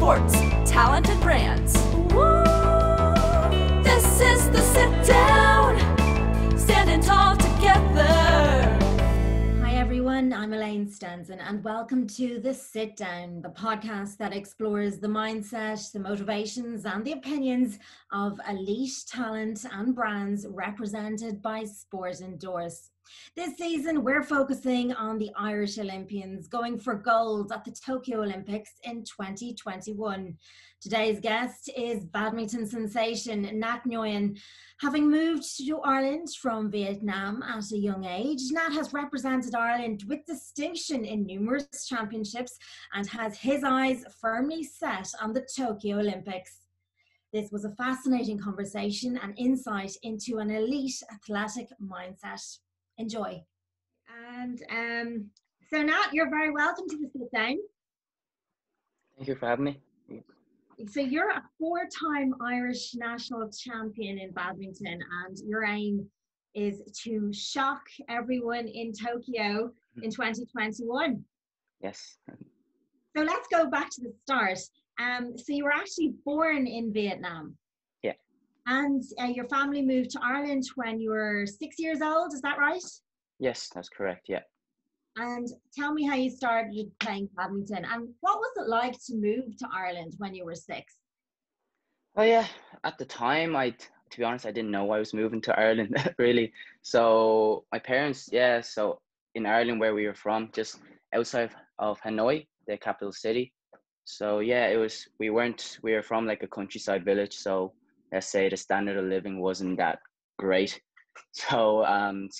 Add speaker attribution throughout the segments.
Speaker 1: sports, talent, and brands. Woo! This is the Sit Down, standing tall together.
Speaker 2: Hi everyone, I'm Elaine Stenson and welcome to the Sit Down, the podcast that explores the mindset, the motivations and the opinions of elite talent and brands represented by Sport Endorse. This season, we're focusing on the Irish Olympians going for gold at the Tokyo Olympics in 2021. Today's guest is badminton sensation Nhat Nguyen. Having moved to Ireland from Vietnam at a young age, Nhat has represented Ireland with distinction in numerous championships and has his eyes firmly set on the Tokyo Olympics. This was a fascinating conversation and insight into an elite athletic mindset. Enjoy. And so Nhat, you're very welcome to the Sit Down.
Speaker 3: Thank you for having me.
Speaker 2: So you're a four-time Irish national champion in badminton, and your aim is to shock everyone in Tokyo in 2021.
Speaker 3: Yes.
Speaker 2: So let's go back to the start. So you were actually born in Vietnam.
Speaker 3: Yeah.
Speaker 2: And your family moved to Ireland when you were 6 years old, is that right?
Speaker 3: Yes, that's correct. Yeah.
Speaker 2: And tell me how you started playing badminton and what was it like to move to Ireland when you were 6?
Speaker 3: Oh yeah, at the time, to be honest, I didn't know I was moving to Ireland really. So my parents, so in Ireland where we were from, just outside of Hanoi, the capital city. So yeah, we were from like a countryside village. So let's say the standard of living wasn't that great. So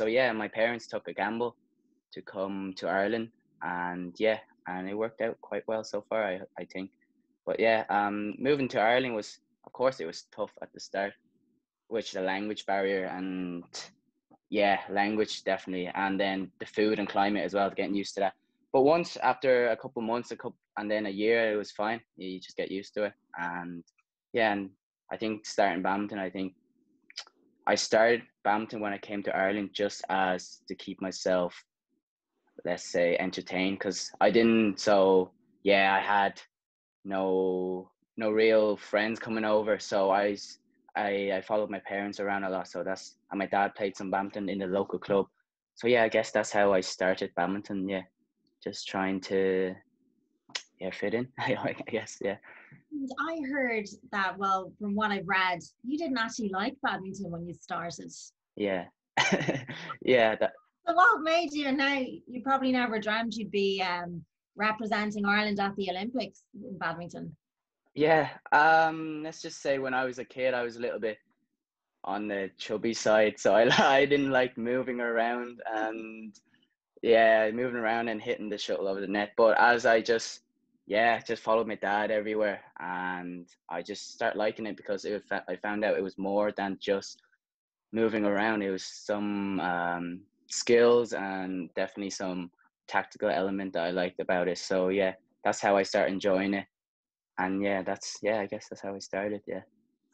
Speaker 3: yeah, my parents took a gamble to come to Ireland, and it worked out quite well so far, I think. But yeah, moving to Ireland was, of course, it was tough at the start, which the language barrier and language definitely, and then the food and climate as well, getting used to that. But once after a couple months, and then a year, it was fine. You just get used to it, and I think starting badminton, I started badminton when I came to Ireland just as to keep myself, let's say, entertained, because I had no real friends coming over, so I followed my parents around a lot. So and my dad played some badminton in the local club. So yeah, I guess that's how I started badminton. Yeah, just trying to fit in. I guess. Yeah.
Speaker 2: And I heard that, well, from what I've read, you didn't actually like badminton when you started.
Speaker 3: Yeah. Yeah.
Speaker 2: So what made you, and now you probably never dreamt you'd be representing Ireland at the Olympics in badminton?
Speaker 3: Yeah, let's just say when I was a kid, I was a little bit on the chubby side, so I didn't like moving around and moving around and hitting the shuttle over the net. But as I just followed my dad everywhere, and I just start liking it because I found out it was more than just moving around. It was some skills and definitely some tactical element that I liked about it. So yeah, that's how I started enjoying it. And I guess that's how I started. Yeah.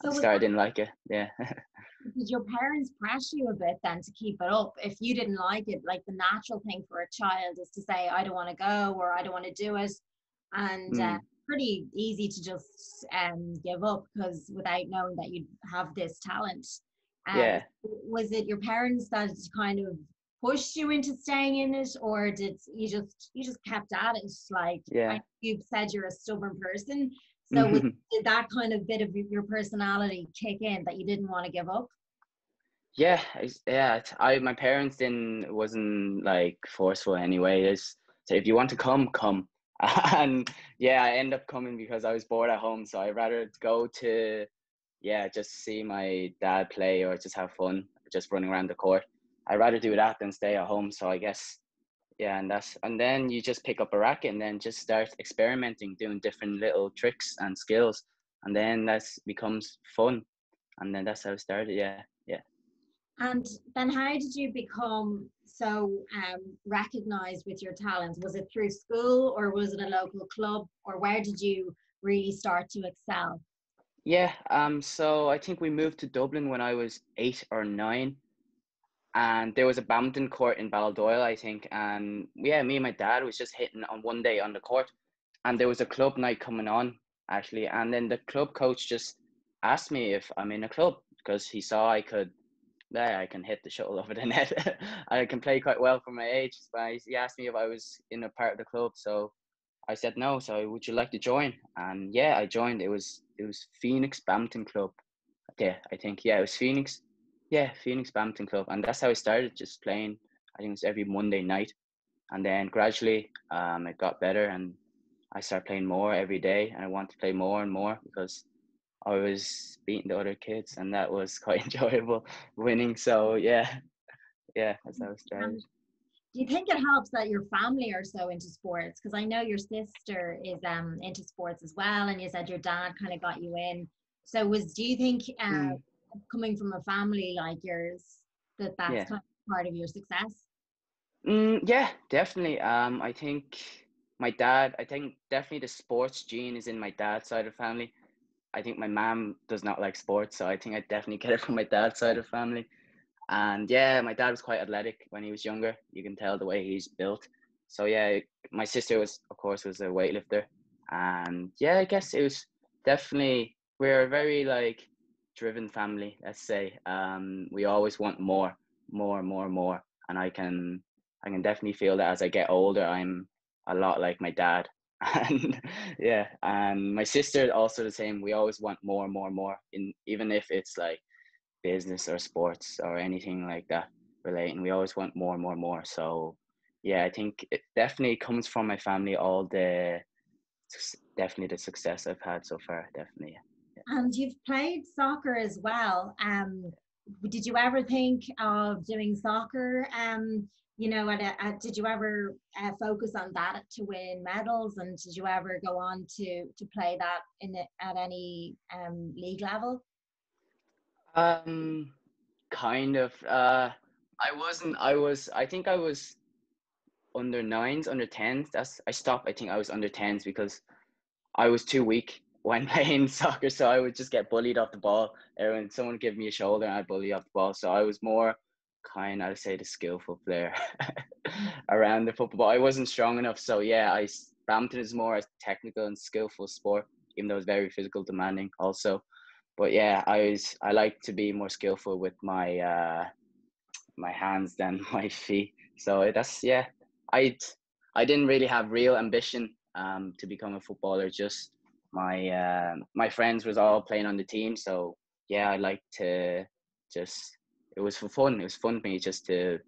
Speaker 2: So
Speaker 3: I didn't like it. Yeah.
Speaker 2: Did your parents pressure you a bit then to keep it up? If you didn't like it, like the natural thing for a child is to say, I don't want to go, or I don't want to do it. And pretty easy to just give up, because without knowing that you have this talent. Was it your parents that kind of pushed you into staying in it, or did you just kept at it? Like, you've said you're a stubborn person, so did that kind of bit of your personality kick in that you didn't want to give up?
Speaker 3: My parents wasn't like forceful anyway. So if you want to come. And I end up coming because I was bored at home, so I'd rather go to just see my dad play or just have fun just running around the court. I'd rather do that than stay at home. So I guess, and then you just pick up a racket and then just start experimenting, doing different little tricks and skills. And then that becomes fun. And then that's how it started. Yeah.
Speaker 2: And then how did you become so recognized with your talents? Was it through school, or was it a local club, or where did you really start to excel?
Speaker 3: Yeah. So I think we moved to Dublin when I was 8 or 9. And there was a badminton court in Baldoyle, I think. And me and my dad was just hitting on one day on the court. And there was a club night coming on. actually. And then the club coach just asked me if I'm in a club because he saw I can hit the shuttle over the net. I can play quite well for my age. But he asked me if I was in a part of the club. So I said no. So would you like to join? And yeah, I joined. It was Phoenix Badminton Club. Yeah, I think it was Phoenix. Yeah, Phoenix Badminton Club, and that's how I started, just playing. I think it was every Monday night, and then gradually, it got better, and I started playing more every day, and I wanted to play more and more because I was beating the other kids, and that was quite enjoyable, winning. So yeah, that's how it started.
Speaker 2: Do you think it helps that your family are so into sports? Because I know your sister is into sports as well, and you said your dad kind of got you in. So do you think coming from a family like yours that's
Speaker 3: Yeah.
Speaker 2: kind of part of your success?
Speaker 3: Yeah, definitely. I think definitely the sports gene is in my dad's side of the family. I think my mom does not like sports, so I think I definitely get it from my dad's side of the family. And yeah, my dad was quite athletic when he was younger. You can tell the way he's built. So yeah, my sister was a weightlifter. And yeah, I guess it was definitely, we're a very like driven family, let's say. We always want more. And I can definitely feel that as I get older, I'm a lot like my dad. And yeah, and my sister also the same. We always want more, even if it's like business or sports or anything like that relating. We always want more. So yeah, I think it definitely comes from my family, definitely the success I've had so far, definitely. Yeah.
Speaker 2: And you've played soccer as well. Did you ever think of doing soccer? Did you ever focus on that to win medals? And did you ever go on to play that at any league level?
Speaker 3: Kind of. I think I was under 9s, under 10s. I stopped. I think I was under 10s because I was too weak when playing soccer, so I would just get bullied off the ball. Someone would give me a shoulder and I'd bully off the ball. So I was more I'd say the skillful player around the football. I wasn't strong enough. So yeah, badminton is more a technical and skillful sport, even though it's very physical demanding also. But yeah, I like to be more skillful with my my hands than my feet. So that's, yeah, I didn't really have real ambition to become a footballer. Just my friends was all playing on the team. So yeah, I like to just, it was for fun. It was fun for me just to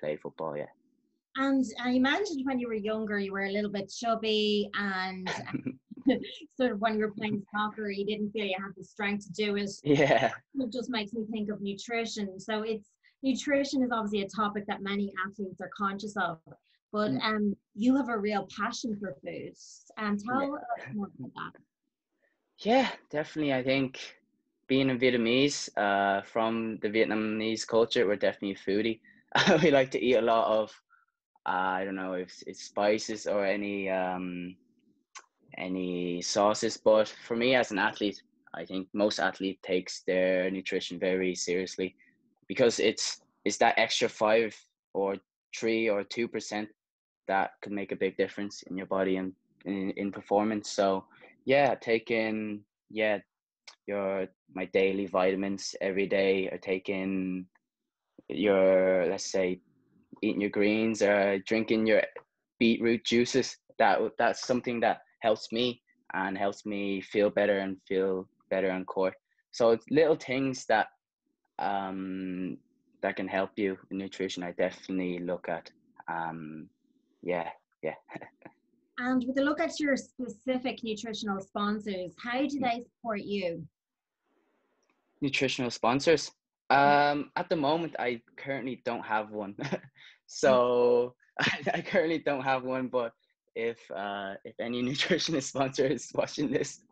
Speaker 3: play football. Yeah.
Speaker 2: And you mentioned when you were younger, you were a little bit chubby, and sort of when you were playing soccer, you didn't feel you had the strength to do it.
Speaker 3: Yeah.
Speaker 2: It just makes me think of nutrition. So nutrition is obviously a topic that many athletes are conscious of, but you have a real passion for food. Tell us more about that.
Speaker 3: Yeah, definitely. I think being a Vietnamese, from the Vietnamese culture, we're definitely a foodie. We like to eat a lot of, I don't know if it's spices or any sauces, but for me as an athlete, I think most athletes takes their nutrition very seriously because it's that extra 5 or 3 or 2% that could make a big difference in your body and in performance. So yeah, taking my daily vitamins every day, or taking your, let's say, eating your greens or drinking your beetroot juices, that's something that helps me and helps me feel better and feel better on court. So it's little things that that can help you in nutrition. I definitely look at. Yeah.
Speaker 2: And with a look at your specific nutritional sponsors, how do they support you?
Speaker 3: Nutritional sponsors. At the moment, I currently don't have one. So I currently don't have one, but if any nutritionist sponsor is watching this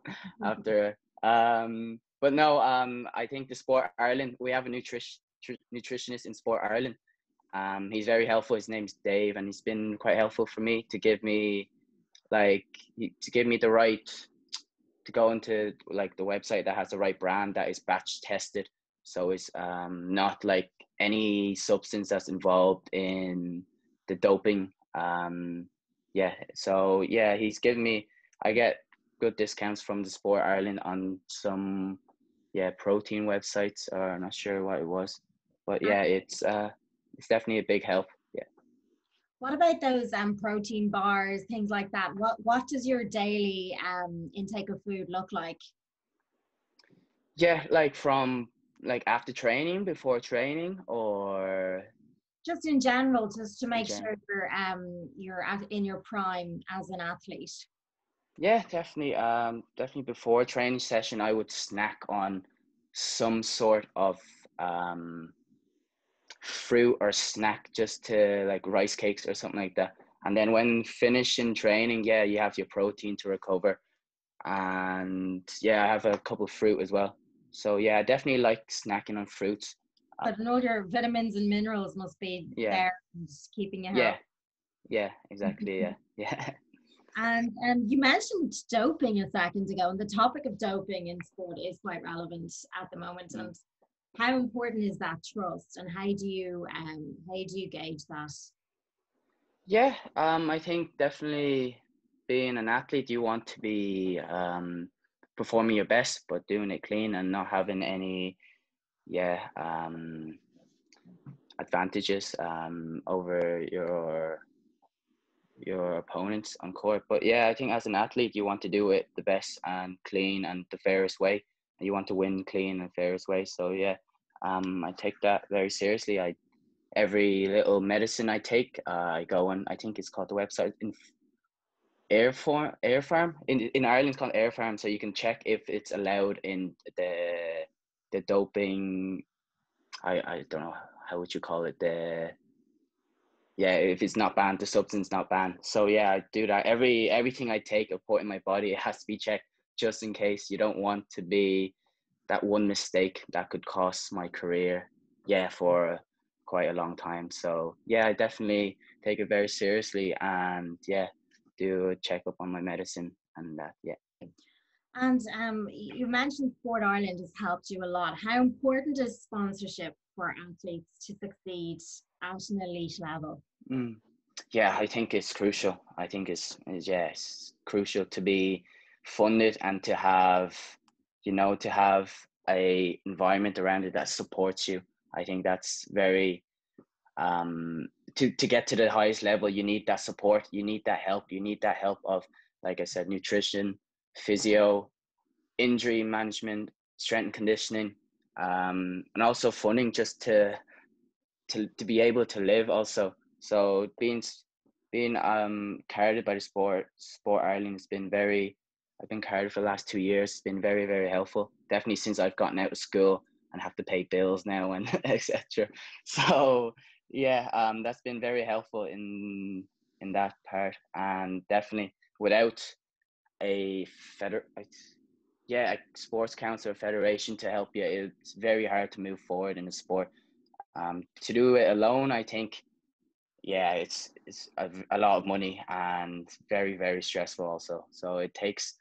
Speaker 3: after, but no, I think the Sport Ireland, we have a nutritionist in Sport Ireland. He's very helpful. His name's Dave, and he's been quite helpful for me to give me the right, to go into like the website that has the right brand that is batch tested. So it's not like any substance that's involved in the doping. So yeah, he's given me, I get good discounts from the Sport Ireland on some protein websites, or I'm not sure what it was, but yeah, it's definitely a big help. Yeah.
Speaker 2: What about those protein bars, things like that? What does your daily intake of food look like?
Speaker 3: Yeah, like from like after training, before training, or
Speaker 2: Just in general, just to
Speaker 3: in
Speaker 2: make
Speaker 3: general?
Speaker 2: sure you're in your prime as an athlete.
Speaker 3: Yeah, definitely. Definitely before a training session, I would snack on some sort of fruit or snack, just to like rice cakes or something like that. And then when finishing training, yeah, you have your protein to recover. And yeah, I have a couple of fruit as well. So yeah, I definitely like snacking on fruits.
Speaker 2: But all your vitamins and minerals must be
Speaker 3: Yeah,
Speaker 2: there and just keeping you
Speaker 3: yeah,
Speaker 2: healthy.
Speaker 3: yeah, exactly. Yeah, yeah.
Speaker 2: And you mentioned doping a second ago, and the topic of doping in sport is quite relevant at the moment.
Speaker 3: Mm.
Speaker 2: And how important is that trust, and how do you gauge that?
Speaker 3: Yeah, I think definitely being an athlete, you want to be performing your best, but doing it clean and not having any, advantages over your opponents on court. But yeah, I think as an athlete, you want to do it the best and clean and the fairest way. You want to win clean and fairest way. So yeah, I take that very seriously. Every little medicine I take, I go on. I think it's called the website in Air Farm in Ireland. It's called Air Farm, so you can check if it's allowed in the doping. I don't know, how would you call it, if it's not banned, the substance not banned. So yeah, I do that. Everything I take or put in my body, it has to be checked, just in case. You don't want to be that one mistake that could cost my career, for quite a long time. So yeah, I definitely take it very seriously, and do a checkup on my medicine and that. Yeah.
Speaker 2: And you mentioned Sport Ireland has helped you a lot. How important is sponsorship for athletes to succeed at an elite level?
Speaker 3: Mm. Yeah, I think it's crucial. I think it's crucial to be funded and to have, to have a environment around it that supports you. I think that's very to get to the highest level, you need that support, you need that help, of, like I said, nutrition, physio, injury management, strength and conditioning, and also funding, just to be able to live also. So being carded by the Sport Ireland has been very. I've been carded for the last 2 years. It's been very, very helpful. Definitely since I've gotten out of school and have to pay bills now and etc. So yeah, that's been very helpful in that part. And definitely without a a sports council or federation to help you, it's very hard to move forward in the sport. To do it alone, I think, it's a lot of money and very, very stressful also. So it takes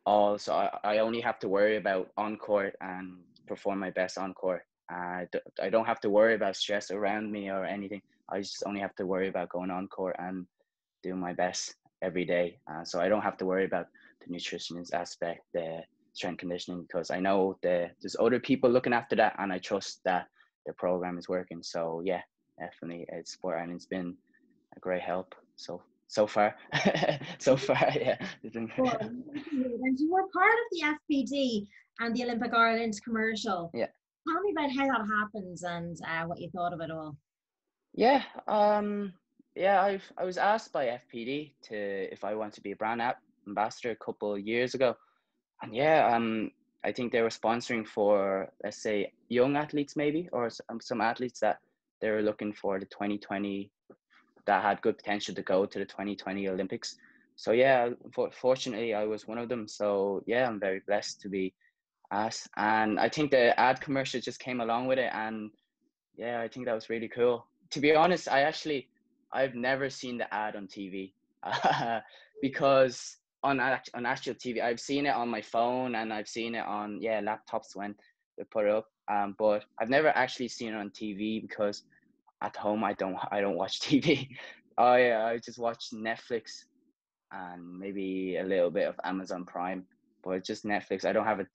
Speaker 3: so I only have to worry about on court and perform my best on court. I don't have to worry about stress around me or anything. I just only have to worry about going on court and doing my best every day. So I don't have to worry about the nutritionist aspect, the strength conditioning, because I know there's other people looking after that, and I trust that the program is working. So yeah, definitely, Sport Ireland's been a great help. So far, so far, yeah.
Speaker 2: Well, and you were part of the FBD and the Olympic Ireland Commercial.
Speaker 3: Yeah.
Speaker 2: Tell me about how that happens and what you thought of it all.
Speaker 3: Yeah, I was asked by FPD if I want to be a brand ambassador a couple of years ago, and I think they were sponsoring for, let's say, young athletes maybe, or some athletes that they were looking for the 2020, that had good potential to go to the 2020 Olympics. So yeah, fortunately I was one of them. So yeah, I'm very blessed to be asked, and I think the ad commercial just came along with it, and yeah, I think that was really cool. To be honest, I've never seen the ad on TV, because on actual TV, I've seen it on my phone and I've seen it on laptops when they put it up. But I've never actually seen it on TV, because at home I don't watch TV. I just watch Netflix, and maybe a little bit of Amazon Prime, but just Netflix.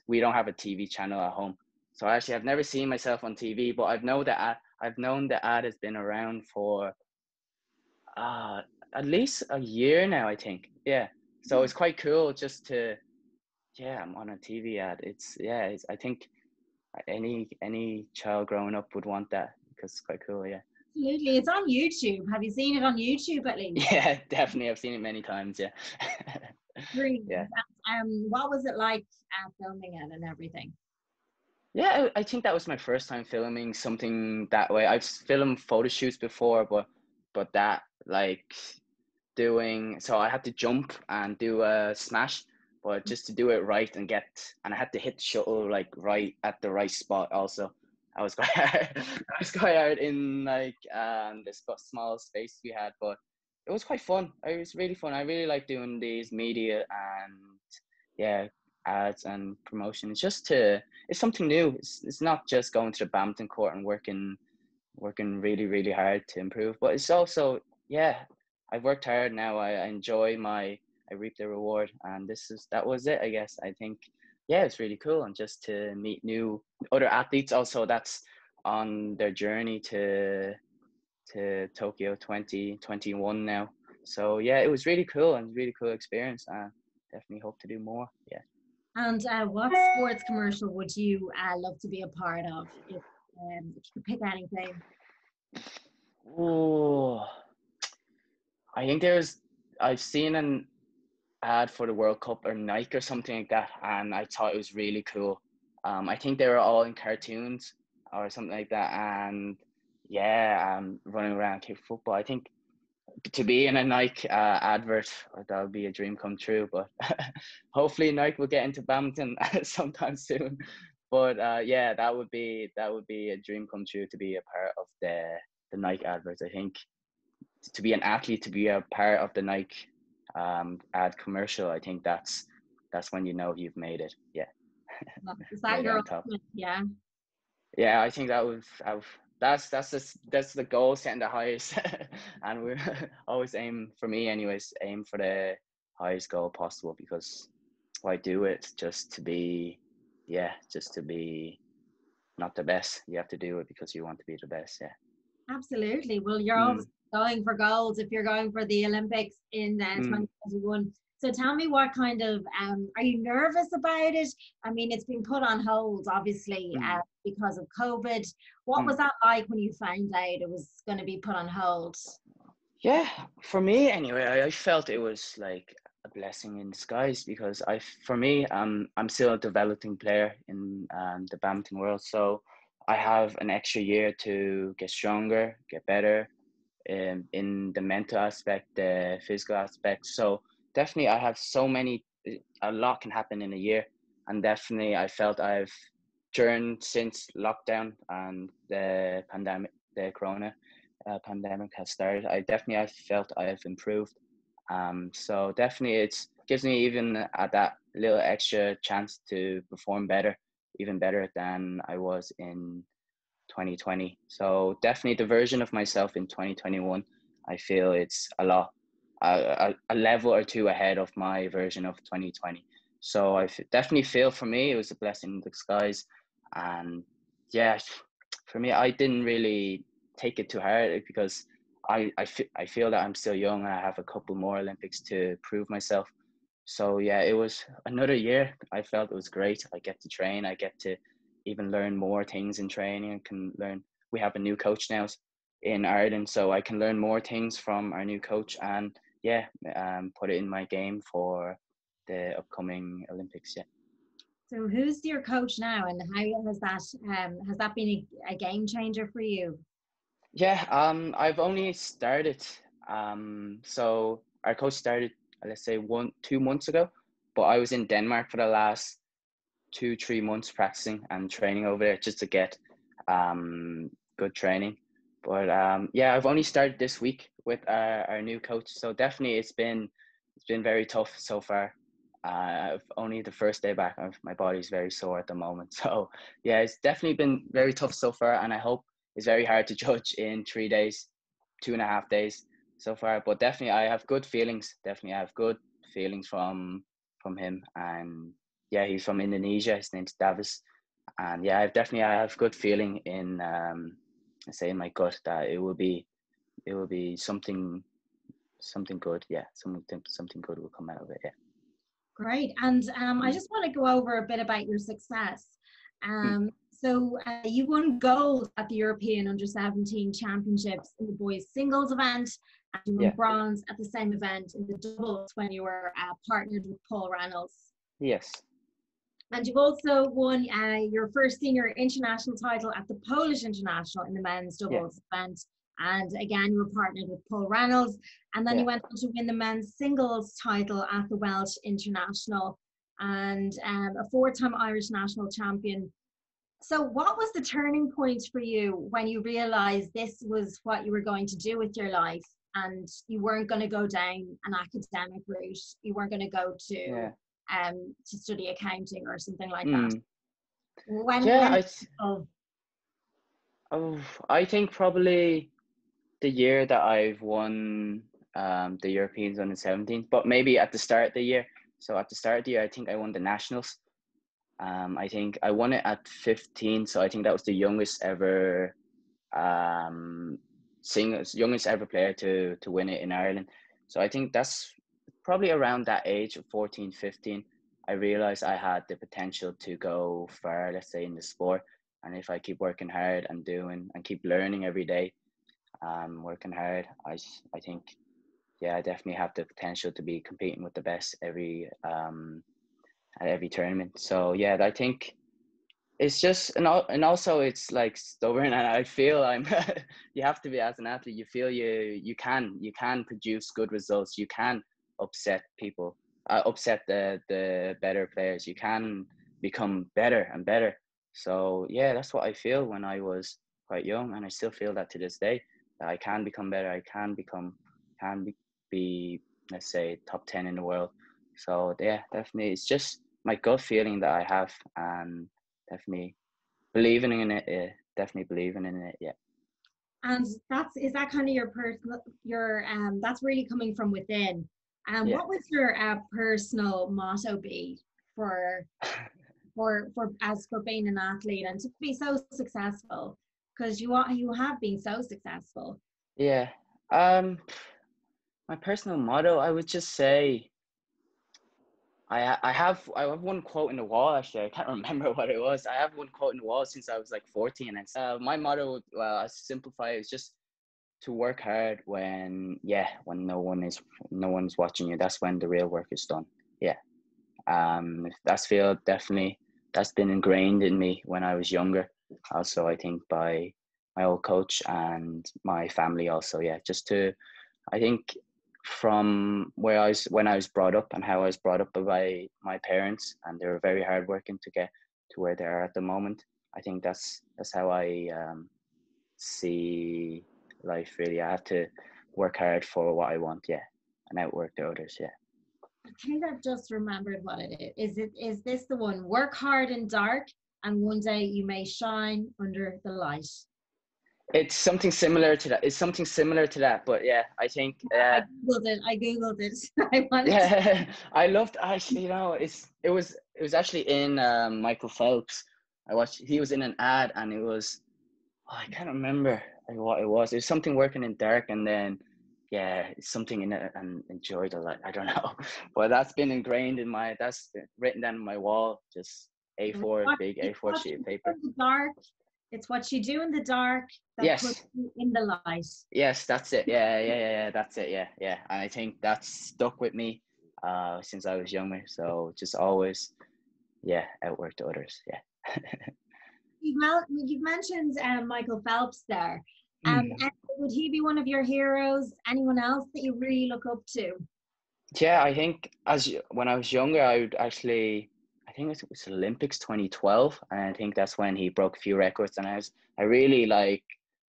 Speaker 3: We don't have a TV channel at home. So actually, I've never seen myself on TV, but I've known the ad has been around for at least a year now, I think. Yeah. So it's quite cool just to, yeah, I'm on a TV ad. I think any child growing up would want that because it's quite cool. Yeah.
Speaker 2: Absolutely. It's on YouTube. Have you seen it on YouTube at least?
Speaker 3: Yeah, definitely. I've seen it many times. Yeah.
Speaker 2: Brilliant.
Speaker 3: Yeah.
Speaker 2: What was it like filming it and everything?
Speaker 3: Yeah, I think that was my first time filming something that way. I've filmed photo shoots before, but that like so I had to jump and do a smash, but just to do it right and I had to hit the shuttle like right at the right spot also. I was quite hard. I was quite hard in like this small space we had, but it was quite fun. It was really fun. I really like doing these media and yeah, ads and promotion. It's something new. It's not just going to the badminton court and working really, really hard to improve, but it's also, yeah, I've worked hard now. I reap the reward, and that was it, I guess. I think, yeah, it's really cool, and just to meet other athletes also that's on their journey to Tokyo 2021 now. So yeah, it was really cool and really cool experience, and definitely hope to do more. Yeah.
Speaker 2: And what sports commercial would you love to be a part of if you could pick anything?
Speaker 3: Oh, I think I've seen an ad for the World Cup or Nike or something like that, and I thought it was really cool. I think they were all in cartoons or something like that, and yeah, running around kick football. I think to be in a Nike advert, that would be a dream come true. But hopefully Nike will get into badminton sometime soon. But yeah, that would be a dream come true to be a part of the Nike adverts. I think to be an athlete, to be a part of the Nike ad commercial, I think that's when you know you've made it. Yeah.
Speaker 2: Is that your ultimate? Yeah.
Speaker 3: Yeah, I think that's the goal, setting the highest, and we always aim for the highest goal possible, because why do it just to be not the best? You have to do it because you want to be the best. Yeah.
Speaker 2: Absolutely. Well, you're always going for goals if you're going for the Olympics in 2021. So tell me, what kind of, are you nervous about it? I mean, it's been put on hold, obviously, because of COVID. What was that like when you found out it was going to be put on hold?
Speaker 3: Yeah, for me anyway, I felt it was like a blessing in disguise, because I'm still a developing player in the badminton world. So I have an extra year to get stronger, get better in the mental aspect, the physical aspect. So definitely I have a lot can happen in a year. And definitely I felt since lockdown and the corona pandemic has started, I felt I have improved. So definitely it gives me even that little extra chance to perform even better than I was in 2020. So definitely the version of myself in 2021, I feel it's a level or two ahead of my version of 2020. So I definitely feel, for me, it was a blessing in disguise. And yeah, for me, I didn't really take it too hard, because I feel that I'm still young and I have a couple more Olympics to prove myself. So yeah, it was another year. I felt it was great. I get to train. I get to even learn more things in training. We have a new coach now in Ireland, so I can learn more things from our new coach, and yeah, put it in my game for the upcoming Olympics. Yeah.
Speaker 2: So who's your coach now, and how has that been a game changer for you?
Speaker 3: Yeah, I've only started. So our coach started, let's say 2 months ago, but I was in Denmark for the last 2-3 months practicing and training over there, just to get good training. But yeah, I've only started this week with our new coach, so definitely it's been very tough so far. I've only the first day back. My body's very sore at the moment, so yeah, it's definitely been very tough so far, and I hope it's very hard to judge in 3 days, 2.5 days so far. But definitely I have good feelings. Definitely I have good feelings from him. And yeah, he's from Indonesia. His name's Davis. And yeah, I have good feeling in I say in my gut that it will be something good. Yeah, something good will come out of it. Yeah.
Speaker 2: Great. And I just want to go over a bit about your success. So you won gold at the European Under-17 Championships in the boys singles event, and you won bronze at the same event in the doubles when you were partnered with Paul Reynolds.
Speaker 3: Yes.
Speaker 2: And you've also won your first senior international title at the Polish International in the men's doubles event. And again, you were partnered with Paul Reynolds. And then you went on to win the men's singles title at the Welsh International, and a 4-time Irish national champion. So what was the turning point for you when you realized this was what you were going to do with your life, and you weren't going to go down an academic route? You weren't going to go to study accounting or something like that.
Speaker 3: I think probably the year that I've won the Europeans under 17, but maybe at the start of the year. So at the start of the year, I think I won the nationals. I think I won it at 15, so I think that was the youngest ever youngest ever player to win it in Ireland. So I think that's probably around that age of 14, 15. I realized I had the potential to go far, let's say, in the sport. And if I keep working hard and keep learning every day, working hard, I think, I definitely have the potential to be competing with the best at every tournament. So yeah, I think it's just, and also it's like stubborn, and I feel you have to be, as an athlete, you feel you can produce good results. You can upset people, upset the better players. You can become better and better. So yeah, that's what I feel when I was quite young, and I still feel that to this day, that I can become better. I can be, let's say, top 10 in the world. So yeah, definitely, it's just my gut feeling that I have, and definitely believing in it. Yeah.
Speaker 2: And is that kind of your personal, that's really coming from within. What would your personal motto be for being an athlete and to be so successful? Because you have been so successful.
Speaker 3: Yeah. My personal motto, I would just say, I have one quote in the wall. Actually, I can't remember what it was. I have one quote in the wall since I was like 14, and my motto, well, I simplify it, is just to work hard when no one's watching you. That's when the real work is done. Yeah. That's been ingrained in me when I was younger. Also, I think by my old coach and my family also. Yeah, just to, I think, from when I was brought up and how I was brought up by my parents, and they were very hardworking to get to where they are at the moment. I think that's how I see life, really. I have to work hard for what I want, and outwork the others,
Speaker 2: I think I've just remembered what it is. Is this the one? Work hard in dark, and one day you may shine under the light.
Speaker 3: It's something similar to that. But yeah, I think
Speaker 2: I googled it.
Speaker 3: I loved, actually, it was actually in Michael Phelps. He was in an ad, and it was, I can't remember what it was. It was something working in dark, and then something in it, and enjoy the light. I don't know, but that's been ingrained that's written down on my wall, just A4, big A4 sheet of paper.
Speaker 2: It's what you do in the dark that puts you in the light.
Speaker 3: Yes, that's it. Yeah, that's it. Yeah. And I think that's stuck with me since I was younger. So just always, outwork the others. Yeah.
Speaker 2: You've mentioned Michael Phelps there. And would he be one of your heroes? Anyone else that you really look up to?
Speaker 3: Yeah, I think when I was younger, I think it was Olympics 2012, and I think that's when he broke a few records. And I really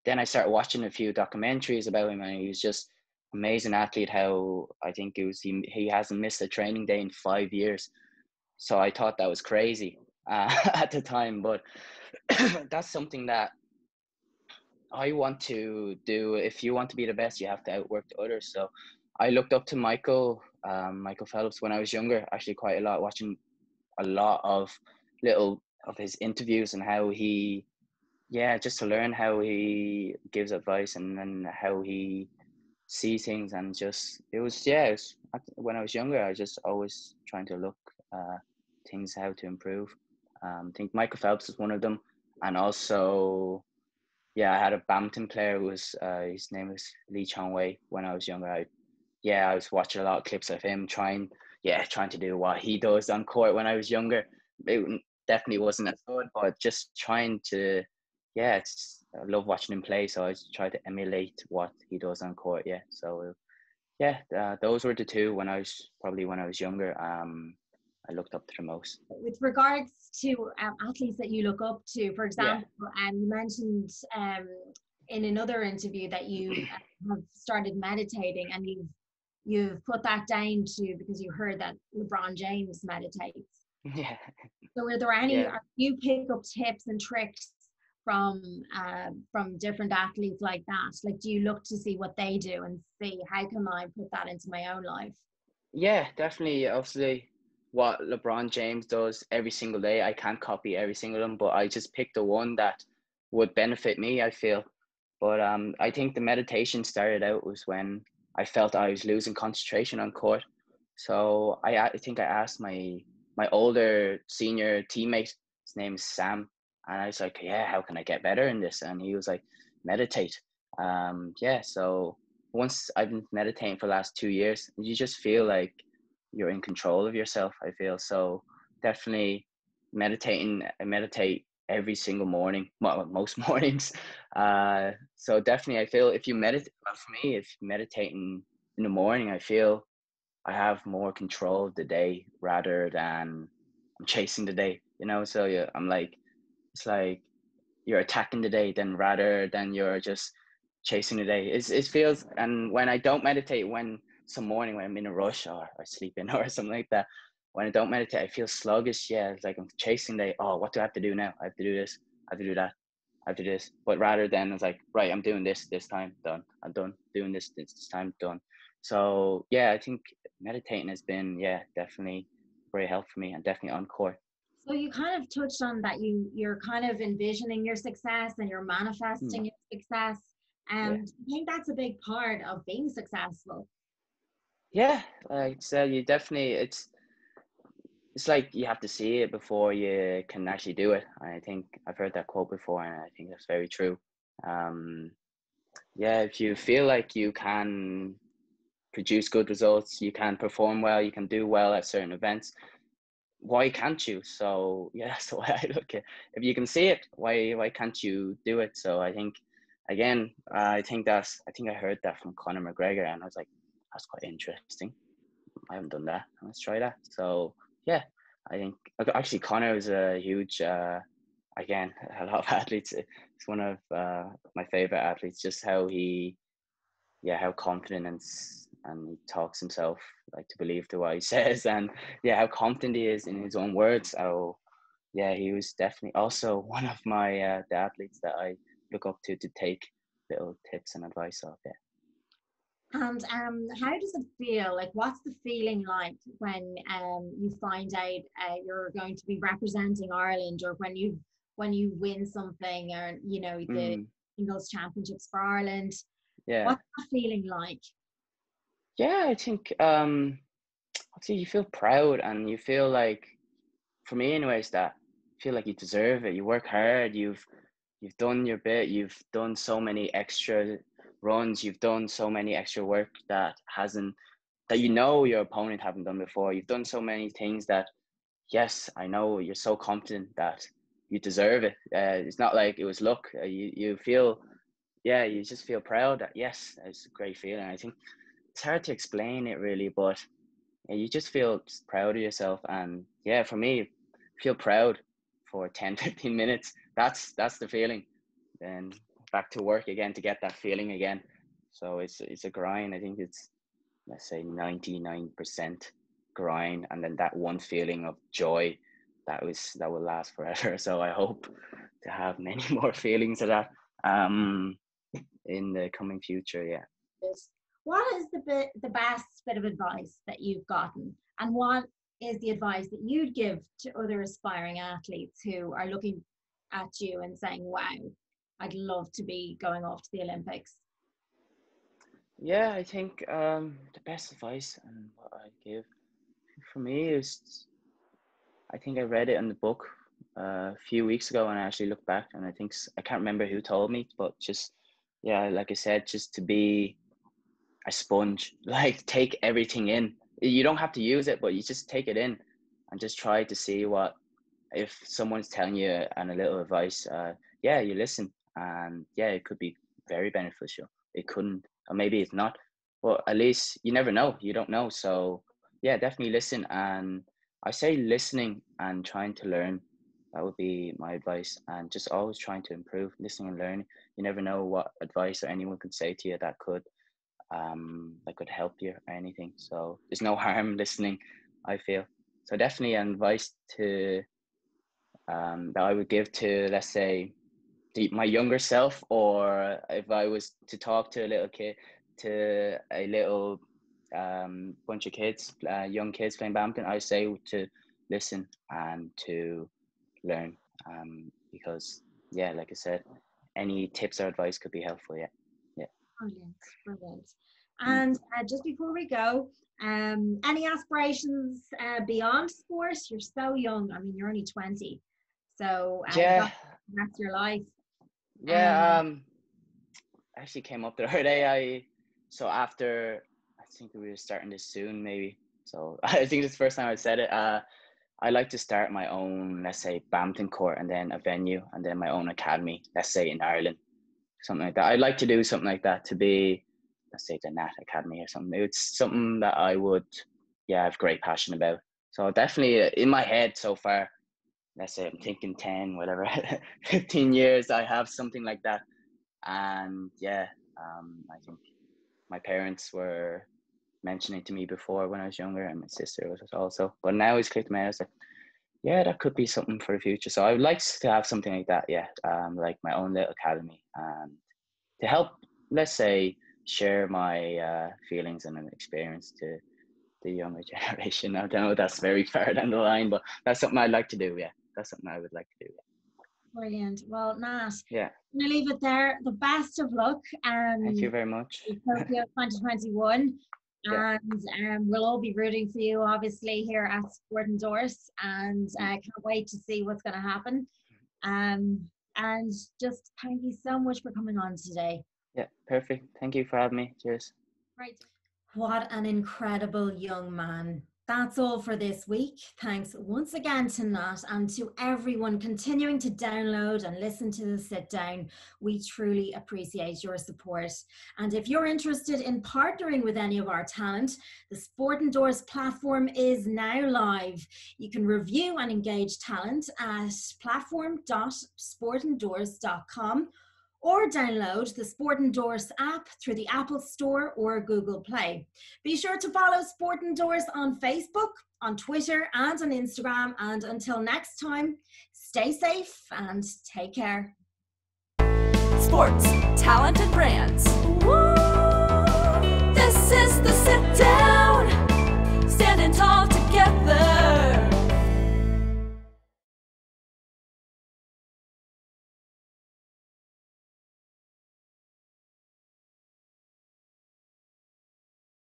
Speaker 3: then I started watching a few documentaries about him, and he was just amazing athlete. How I think it was he hasn't missed a training day in 5 years. So I thought that was crazy at the time, but that's something that I want to do. If you want to be the best, you have to outwork the others. So I looked up to Michael Michael Phelps when I was younger, actually quite a lot, watching a lot of little of his interviews and how he, just to learn how he gives advice and then how he sees things, and just when I was younger, I was just always trying to look things how to improve. I think Michael Phelps is one of them, and also I had a badminton player who was his name was Lee Chong Wei. When I was younger, I was watching a lot of clips of him trying to do what he does on court. When I was younger, it definitely wasn't as good, but just trying to, I love watching him play. So I try to emulate what he does on court. Yeah. So those were the two when I was younger. I looked up to the most.
Speaker 2: With regards to athletes that you look up to, for example, you mentioned in another interview that you have started meditating, and you've put that down to because you heard that LeBron James meditates.
Speaker 3: Yeah.
Speaker 2: So were there any, you pick up tips and tricks from different athletes like that? Like, do you look to see what they do and see how can I put that into my own life?
Speaker 3: Yeah, definitely. Obviously, what LeBron James does every single day, I can't copy every single one, but I just picked the one that would benefit me, I feel. But I think the meditation started out was when I felt I was losing concentration on court. So I think I asked my older senior teammate, his name is Sam, and I was like, how can I get better in this? And he was like, meditate. So once I've been meditating for the last 2 years, you just feel like you're in control of yourself, I feel. So definitely meditating. I meditate every single morning, well, most mornings. So definitely I feel if you meditate, for me, if meditating in the morning, I feel I have more control of the day rather than I'm chasing the day, so I'm like, it's like you're attacking the day then rather than you're just chasing the day. It feels, and when I don't meditate, when some morning when I'm in a rush or I sleep in or something like that, when I don't meditate, I feel sluggish. Yeah, it's like I'm chasing the, what do I have to do now? I have to do this, I have to do that, I have to do this. But rather than it's like, right, I'm doing this time, done. I'm done doing this time, done. So I think meditating has been definitely very helpful for me, and definitely on court.
Speaker 2: So you kind of touched on that you're kind of envisioning your success and you're manifesting your success. And I think that's a big part of being successful.
Speaker 3: Yeah, like I said, you definitely, it's like you have to see it before you can actually do it. I think I've heard that quote before, and I think that's very true. If you feel like you can produce good results, you can perform well, you can do well at certain events, why can't you? So that's the way I look at it. If you can see it, why can't you do it? So I think, again, I think I heard that from Conor McGregor, and I was like, that's quite interesting. I haven't done that. Let's try that. So I think actually Conor is a huge, again, a lot of athletes. It's one of my favorite athletes. Just how he, how confident and he talks himself like to believe to what he says, and how confident he is in his own words. He was definitely also one of my the athletes that I look up to take little tips and advice off.
Speaker 2: And how does it feel? Like, what's the feeling like when you find out you're going to be representing Ireland, or when you win something, or the singles championships for Ireland? What's that feeling like?
Speaker 3: I think obviously you feel proud, and you feel like, for me anyways, that you feel like you deserve it. You work hard, you've done your bit, you've done so many extra runs, you've done so many extra work that your opponent haven't done before. You've done so many things that, yes, I know you're so confident that you deserve it. It's not like it was luck. You feel, you just feel proud that, yes, it's a great feeling. I think it's hard to explain it really, but you just feel proud of yourself. And for me, feel proud for 10-15 minutes. That's the feeling. Then back to work again to get that feeling again. So it's a grind. I think it's, let's say, 99% grind, and then that one feeling of joy that will last forever. So I hope to have many more feelings of that in the coming future.
Speaker 2: what is the best bit of advice that you've gotten, and what is the advice that you'd give to other aspiring athletes who are looking at you and saying, wow, I'd love to be going off to the Olympics?
Speaker 3: Yeah, I think the best advice and what I give for me is, I think I read it in the book a few weeks ago, and I actually looked back, and I can't remember who told me, but just, yeah, like I said, just to be a sponge, like take everything in. You don't have to use it, but you just take it in and just try to see what, if someone's telling you a little advice, yeah, you listen, and yeah, it could be very beneficial. It couldn't, or maybe it's not, but at least you never know. You don't know. So yeah, definitely listen. And I say listening and trying to learn. That would be my advice. And just always trying to improve, listening and learning. You never know what advice or anyone could say to you that could help you or anything. So there's no harm listening, I feel. So definitely an advice to that I would give to, let's say, my younger self, or if I was to talk to a little kid, to a little bunch of kids, young kids playing badminton, I say to listen and to learn, because yeah, like I said, any tips or advice could be helpful. Yeah.
Speaker 2: Brilliant. And just before we go, any aspirations beyond sports? You're so young. I mean, you're only 20, so
Speaker 3: yeah,
Speaker 2: that's your life.
Speaker 3: Yeah, I actually came up the other day. So after, I think we were starting this soon, maybe. So I think it's the first time I said it. I like to start my own, let's say, badminton court, and then a venue, and then my own academy, let's say in Ireland, something like that. I'd like to do something like that, to be, let's say, the Nhat Academy or something. It's something that I would, yeah, have great passion about. So definitely in my head so far, let's say I'm thinking 10, whatever, 15 years, I have something like that. And yeah, I think my parents were mentioning to me before when I was younger, and my sister was also, but now it's clicked my head. I was like, yeah, that could be something for the future. So I would like to have something like that. Yeah. Like my own little academy, and to help, let's say, share my feelings and experience to the younger generation. I don't know, that's very far down the line, but that's something I'd like to do. Yeah. That's something I would like to do.
Speaker 2: Brilliant. Well, Nhat,
Speaker 3: yeah,
Speaker 2: I'm going to leave it there. The best of luck.
Speaker 3: Thank you very much.
Speaker 2: Tokyo 2021.
Speaker 3: Yeah.
Speaker 2: And we'll all be rooting for you, obviously, here at Endorse. And I can't wait to see what's going to happen. And just thank you so much for coming on today.
Speaker 3: Yeah, perfect. Thank you for having me. Cheers.
Speaker 2: Right. What an incredible young man. That's all for this week. Thanks once again to Nhat, and to everyone continuing to download and listen to the Sit Down. We truly appreciate your support. And if you're interested in partnering with any of our talent, the Sport Endorse platform is now live. You can review and engage talent at platform.sportendorse.com, or download the Sport Endorse app through the Apple Store or Google Play. Be sure to follow Sport Endorse on Facebook, on Twitter, and on Instagram. And until next time, stay safe and take care.
Speaker 1: Sports, talent, and brands. Woo!